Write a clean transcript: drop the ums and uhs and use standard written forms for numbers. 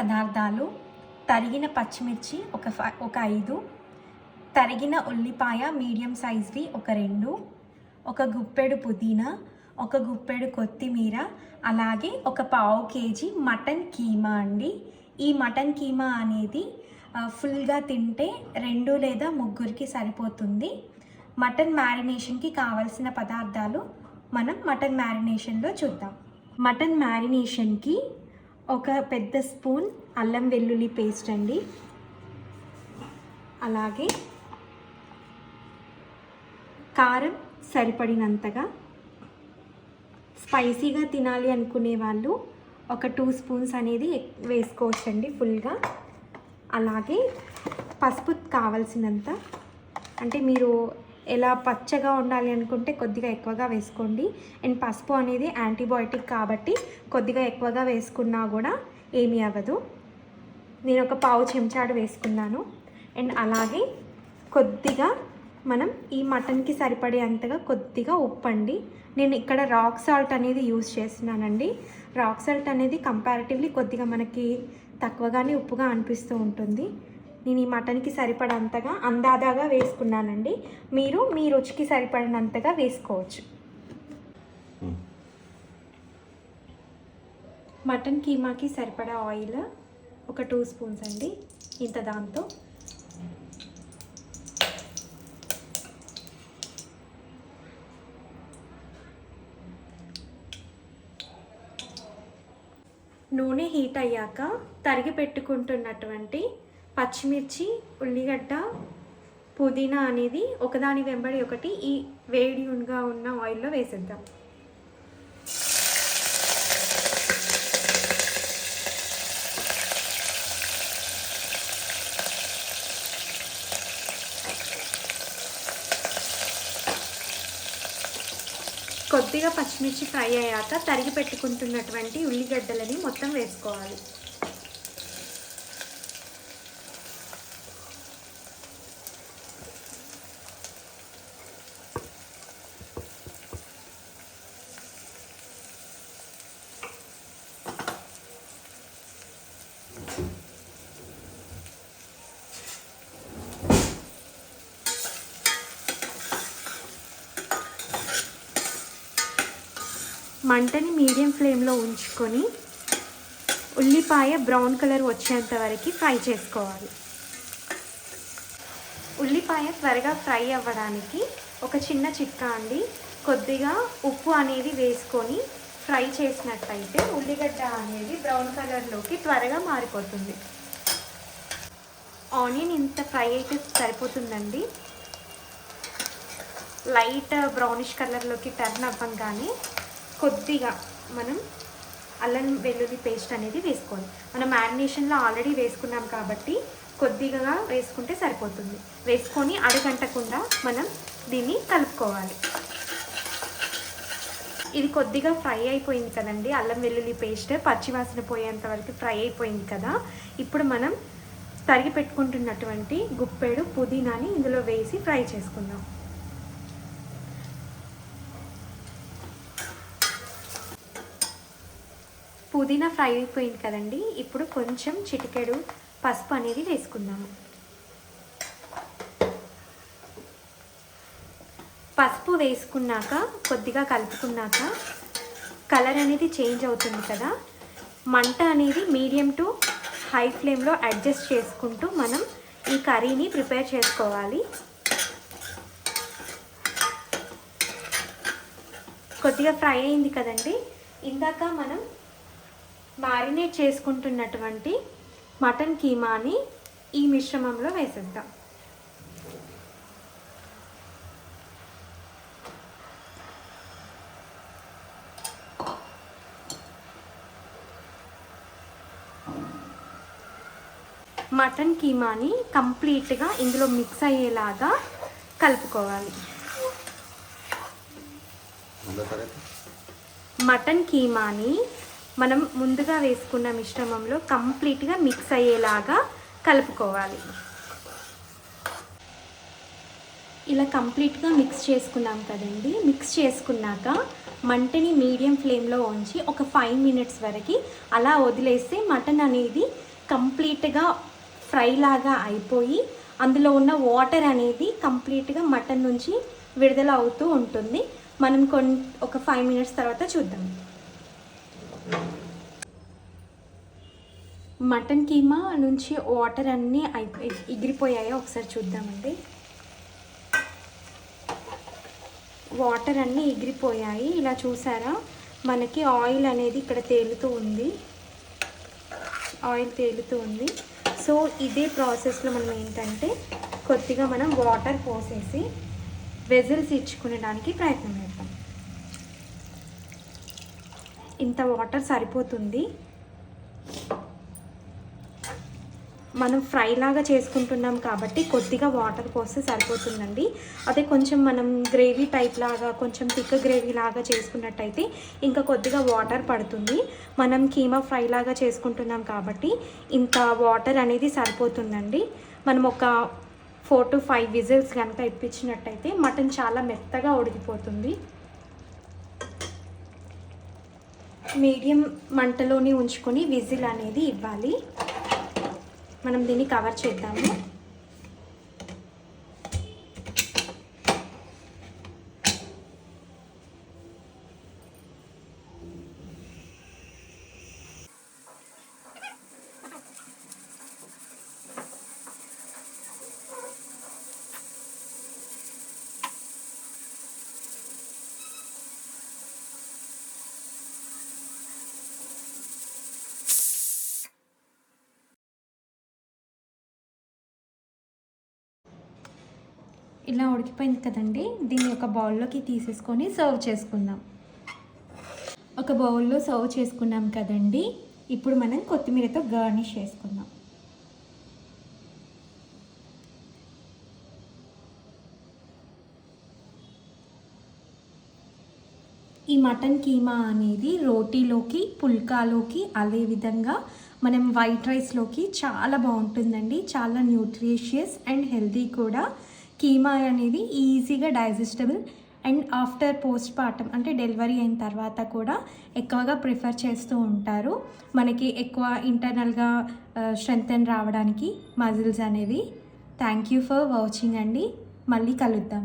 పదార్థాలు: తరిగిన పచ్చిమిర్చి ఒక 5, తరిగిన ఉల్లిపాయ మీడియం సైజ్వి ఒక 2, ఒక గుప్పెడు పుదీనా, ఒక గుప్పెడు కొత్తిమీర, అలాగే ఒక పావు కేజీ మటన్ కీమా అండి. ఈ మటన్ కీమా అనేది ఫుల్గా తింటే 2 లేదా 3కి సరిపోతుంది. మటన్ మ్యారినేషన్కి కావలసిన పదార్థాలు మనం మటన్ మ్యారినేషన్లో చూద్దాం. మటన్ మ్యారినేషన్కి ఒక పెద్ద స్పూన్ అల్లం వెల్లుల్లి పేస్ట్ అండి, అలాగే కారం సరిపడినంతగా, స్పైసీగా తినాలి అనుకునే వాళ్ళు ఒక 2 స్పూన్స్ అనేది వేసుకోవచ్చండి ఫుల్గా. అలాగే పసుపు కావాల్సినంత, అంటే మీరు ఎలా పచ్చగా ఉండాలి అనుకుంటే కొద్దిగా ఎక్కువగా వేసుకోండి. అండ్ పసుపు అనేది యాంటీబయాటిక్ కాబట్టి కొద్దిగా ఎక్కువగా వేసుకున్నా కూడా ఏమీ అవ్వదు. నేను ఒక పావు చెంచాడు వేసుకున్నాను. అండ్ అలాగే కొద్దిగా మనం ఈ మటన్కి సరిపడే అంతగా కొద్దిగా ఉప్పు అండి. నేను ఇక్కడ రాక్ సాల్ట్ అనేది యూజ్ చేస్తున్నానండి. రాక్ సాల్ట్ అనేది కంపారిటివ్లీ కొద్దిగా మనకి తక్కువగానే ఉప్పుగా అనిపిస్తూ ఉంటుంది. నేను ఈ మటన్కి సరిపడంతగా అందాదాగా వేసుకున్నానండి. మీరు మీ రుచికి సరిపడినంతగా వేసుకోవచ్చు. మటన్ కీమాకి సరిపడా ఆయిల్ ఒక 2 స్పూన్స్ అండి. ఇంత దాంతో నూనె హీట్ అయ్యాక తరిగి పెట్టుకుంటున్నటువంటి పచ్చిమిర్చి, ఉల్లిగడ్డ, పుదీనా అనేది ఒకదాని వెంబడి ఒకటి ఈ వేడిగా ఉన్న ఆయిల్లో వేసేద్దాం. కొద్దిగా పచ్చిమిర్చి ఫ్రై అయ్యాక తరిగి పెట్టుకుంటున్నటువంటి ఉల్లిగడ్డలని మొత్తం వేసుకోవాలి. మంటని మీడియం ఫ్లేమ్లో ఉంచుకొని ఉల్లిపాయ బ్రౌన్ కలర్ వచ్చేంత వరకు ఫ్రై చేసుకోవాలి. ఉల్లిపాయ త్వరగా ఫ్రై అవ్వడానికి ఒక చిన్న చిట్కా అండి. కొద్దిగా ఉప్పు అనేది వేసుకొని ఫ్రై చేసినట్టయితే ఉల్లిగడ్డ అనేది బ్రౌన్ కలర్లోకి త్వరగా మారిపోతుంది. ఆనియన్ ఇంత ఫ్రై అయితే సరిపోతుందండి. లైట్ బ్రౌనిష్ కలర్లోకి టర్న్ అవ్వగానే కొద్దిగా మనం అల్లం వెల్లుల్లి పేస్ట్ అనేది వేసుకోవాలి. మనం మ్యారినేషన్లో ఆల్రెడీ వేసుకున్నాం కాబట్టి కొద్దిగా వేసుకుంటే సరిపోతుంది. వేసుకొని అడగంటకుండా మనం దీన్ని కలుపుకోవాలి. ఇది కొద్దిగా ఫ్రై అయిపోయింది కదండి. అల్లం వెల్లుల్లి పేస్ట్ పచ్చివాసన పోయేంత వరకు ఫ్రై అయిపోయింది కదా. ఇప్పుడు మనం తరిగి పెట్టుకుంటున్నటువంటి గుప్పెడు పుదీనాని ఇందులో వేసి ఫ్రై చేసుకుందాం. పుదీనా ఫ్రై అయిపోయింది కదండి. ఇప్పుడు కొంచెం చిటికెడు పసుపు అనేది వేసుకుందాము. పసుపు వేసుకున్నాక కొద్దిగా కలుపుకున్నాక కలర్ అనేది చేంజ్ అవుతుంది కదా. మంట అనేది మీడియం టు హై ఫ్లేమ్లో అడ్జస్ట్ చేసుకుంటూ మనం ఈ కర్రీని ప్రిపేర్ చేసుకోవాలి. కొద్దిగా ఫ్రై అయింది కదండి. ఇందాక మనం మ్యారినేట్ చేసుకుంటున్నటువంటి మటన్ కీమాని ఈ మిశ్రమంలో వేసేద్దాం. మటన్ కీమాని కంప్లీట్గా ఇందులో మిక్స్ అయ్యేలాగా కలుపుకోవాలి. మటన్ కీమాని మనం ముందుగా వేసుకున్న మిశ్రమంలో కంప్లీట్గా మిక్స్ అయ్యేలాగా కలుపుకోవాలి. ఇలా కంప్లీట్గా మిక్స్ చేసుకున్నాం కదండి. మిక్స్ చేసుకున్నాక మంటని మీడియం ఫ్లేమ్లో ఉంచి ఒక 5 మినిట్స్ వరకు అలా వదిలేస్తే మటన్ అనేది కంప్లీట్గా ఫ్రై లాగా అయిపోయి అందులో ఉన్న వాటర్ అనేది కంప్లీట్గా మటన్ నుంచి విడుదల అవుతూ ఉంటుంది. మనం ఒక 5 మినిట్స్ తర్వాత చూద్దాం. మటన్ కీమా నుంచి వాటర్ అన్నీ ఎగిరిపోయాయో ఒకసారి చూద్దామండి. వాటర్ అన్నీ ఎగిరిపోయాయి. ఇలా చూసారా, మనకి ఆయిల్ అనేది ఇక్కడ తేలుతూ ఉంది. సో ఇదే ప్రాసెస్లో మనం ఏంటంటే కొద్దిగా మనం వాటర్ పోసేసి వెజిల్స్ ఇచ్చుకునేడానికి ప్రయత్నం చేద్దాం. ఇంత వాటర్ సరిపోతుంది. మనం ఫ్రై లాగా చేసుకుంటున్నాం కాబట్టి కొద్దిగా వాటర్ పోస్తే సరిపోతుందండి. అదే కొంచెం మనం గ్రేవీ టైప్ లాగా, కొంచెం థిక్ గ్రేవీ లాగా చేసుకున్నట్టయితే ఇంకా కొద్దిగా వాటర్ పడుతుంది. మనం కీమా ఫ్రై లాగా చేసుకుంటున్నాం కాబట్టి ఇంత వాటర్ అనేది సరిపోతుందండి. మనం ఒక 4 to 5 విజిల్స్ కనుక ఇప్పించినట్టయితే మటన్ చాలా మెత్తగా ఉడికిపోతుంది. మీడియం మంటలోని ఉంచుకొని విజిల్ అనేది ఇవ్వాలి. మనం దీన్ని కవర్ చేద్దాము. ఇలా ఉడికిపోయింది కదండి. దీన్ని ఒక బౌల్లోకి తీసేసుకొని సర్వ్ చేసుకుందాం. ఒక బౌల్లో సర్వ్ చేసుకున్నాం కదండి. ఇప్పుడు మనం కొత్తిమీరతో గార్నిష్ చేసుకుందాం. ఈ మటన్ కీమా అనేది రోటీలోకి, పుల్కాలోకి, అదేవిధంగా మనం వైట్ రైస్లోకి చాలా బాగుంటుందండి. చాలా న్యూట్రిషియస్ అండ్ హెల్తీ కూడా. కీమా అనేది ఈజీగా digestible and after post partum అంటే డెలివరీ అయిన తర్వాత కూడా ఎక్కువగా ప్రిఫర్ చేస్తూ ఉంటారు. మనకి ఎక్కువ ఇంటర్నల్గా స్ట్రెంగ్తన్ రావడానికి మజిల్స్ అనేవి. థ్యాంక్ యూ ఫర్ వాచింగ్ అండి. మళ్ళీ కలుద్దాం.